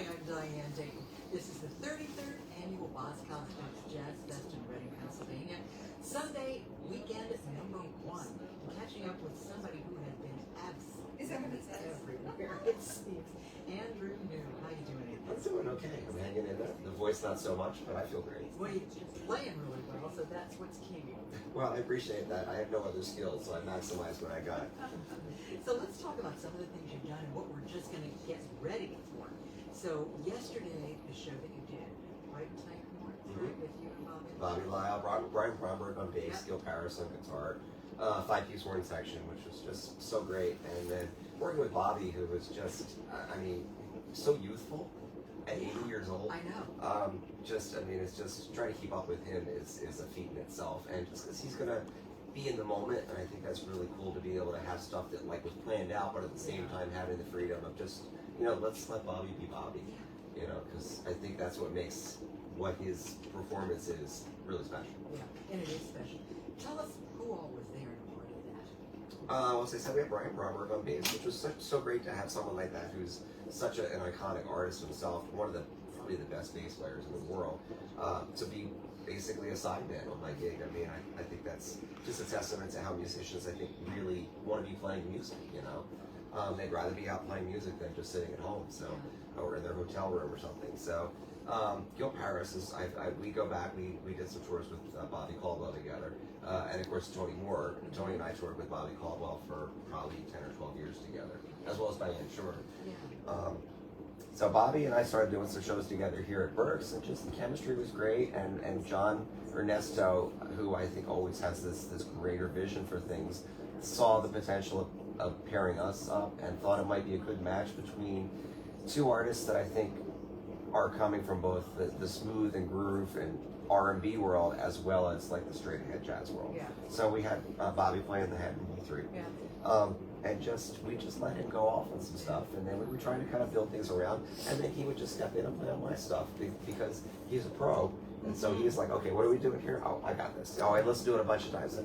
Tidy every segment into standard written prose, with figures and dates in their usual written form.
Hi, I'm Diane Dayton. This is the 33rd annual Boscov Jazz Fest in Reading, Pennsylvania. Sunday weekend is #1. I'm catching up with somebody who has been absolutely everywhere. It seems. Andrew Neu. How you doing? I'm doing okay. I'm hanging in there. The voice not so much, but I feel great. Well, you're playing really well, so that's what's key. Well, I appreciate that. I have no other skills, so I maximize what I got. So let's talk about some of the things you've done and what we're just going to get ready for. So yesterday, the show that you did, right, Tank Mark, right, with you and Bobby? Bobby Lyle, Brian Bromberg on bass, Gil Paris on guitar, 5-piece horn section, which was just so great. And then working with Bobby, who was just, so youthful at 80 years old. I know. It's just trying to keep up with him is a feat in itself. And just because he's going to be in the moment, and I think that's really cool to be able to have stuff that like was planned out, but at the same time having the freedom of just, let's let Bobby be Bobby, because I think that's what makes what his performance is really special. Yeah, and it is special. Tell us who all was there and a part of that. As I said, we have Brian Bromberg on bass, which was so great to have someone like that who's such an iconic artist himself, probably the best bass players in the world, to be basically a sideman on my gig. I think that's just a testament to how musicians, I think, really want to be playing music, they'd rather be out playing music than just sitting at home, or in their hotel room or something. So, Gil Paris is, we go back, we did some tours with Bobby Caldwell together, and of course Tony Moore. Tony and I toured with Bobby Caldwell for probably 10 or 12 years together, as well as Diane Shore. Yeah. So Bobby and I started doing some shows together here at Berks, and just the chemistry was great. And John Ernesto, who I think always has this greater vision for things, saw the potential of pairing us up and thought it might be a good match between two artists that I think are coming from both the smooth and groove and R&B world, as well as like the straight ahead jazz world. Yeah. So we had Bobby playing the head in B3. Yeah. And we just let him go off on some stuff, and then we were trying to kind of build things around, and then he would just step in and play on my stuff because he's a pro, and so he was like, okay, what are we doing here? Oh, I got this. Oh, let's do it a bunch of times.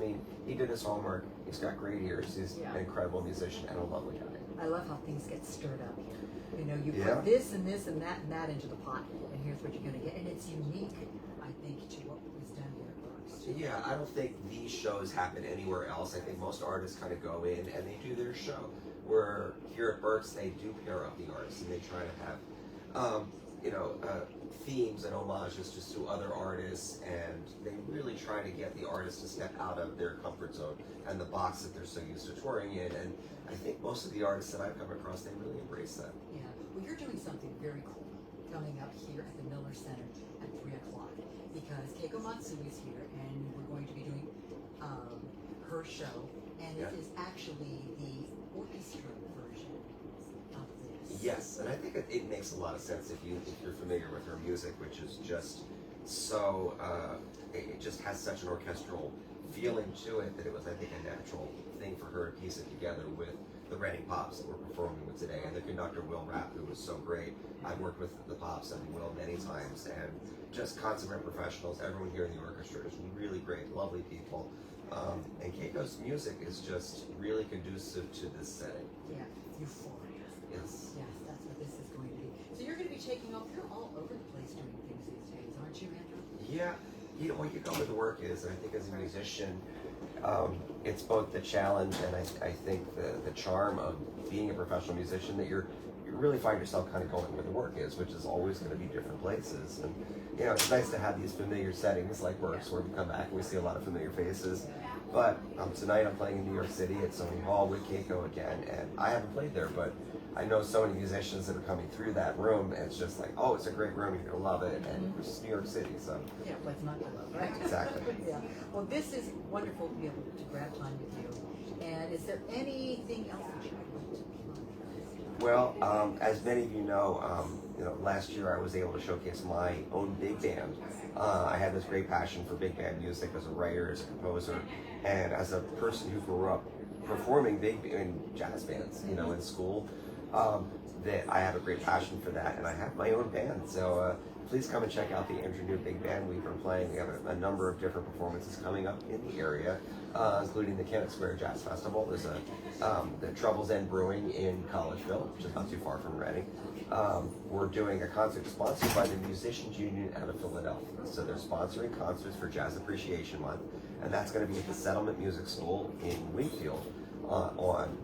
He did his homework. He's got great ears. He's an incredible musician and a lovely guy. I love how things get stirred up here. You put this and this and that into the pot, and here's what you're going to get, and it's unique, I think, to what was done here at Berks. Yeah, I don't think these shows happen anywhere else. I think most artists kind of go in and they do their show. Where here at Berks, they do pair up the artists and they try to have, themes and homages just to other artists, and they really try to get the artists to step out of their comfort zone and the box that they're so used to touring in. And I think most of the artists that I've come across, they really embrace that. Yeah, well, you're doing something very cool coming up here at the Miller Center at 3 o'clock, because Keiko Matsui is here, and we're going to be doing her show, and it is actually the orchestra version of this. Yes, and I think it makes a lot of sense if you're familiar with her music, which is just so, it just has such an orchestral feeling to it that it was, I think, a natural thing for her to piece it together with the Reading Pops that we're performing with today, and the conductor Will Rapp, who was so great. I've worked with the Pops and Will many times, and just consummate professionals. Everyone here in the orchestra is really great, lovely people, and Keiko's music is just really conducive to this setting. Yeah, euphoria. Yes. Yes, that's what this is going to be. So you're going to be taking off. You're all over the place doing things these days, aren't you, Andrew? Yeah, what you go where the work is, and I think as a musician, it's both the challenge and I think the charm of being a professional musician, that you really find yourself kind of going where the work is, which is always going to be different places. And it's nice to have these familiar settings like Berks, where we come back and we see a lot of familiar faces. But tonight I'm playing in New York City at Sony Hall with Keiko again, and I haven't played there, but I know so many musicians that are coming through that room, and it's just like, oh, it's a great room, you're going to love it, and it's New York City, so. Yeah, what's not to love, right? Exactly. Yeah. Well, this is wonderful to be able to grab time with you. And is there anything else that you would like to plug? Well, as many of you know, last year I was able to showcase my own big band. I had this great passion for big band music as a writer, as a composer, and as a person who grew up performing in jazz bands, in school. that I have a great passion for that, and I have my own band. So please come and check out the Andrew Neu Big Band. We've been playing. We have a number of different performances coming up in the area, including the Kennett Square Jazz Festival. There's the Troubles End Brewing in Collegeville, which is not too far from Reading. We're doing a concert sponsored by the Musicians Union out of Philadelphia. So they're sponsoring concerts for Jazz Appreciation Month, and that's going to be at the Settlement Music School in Wingfield on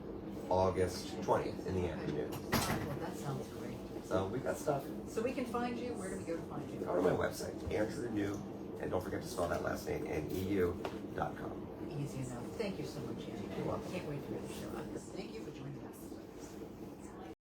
August 20th in the afternoon. Well, that sounds great. So we've got stuff. So we can find you. Where do we go to find you? Go to my website, Andrew Neu, and don't forget to spell that last name, NEU.com. Easy enough. Thank you so much, Andy. You're welcome. Can't wait for you to show up. Thank you for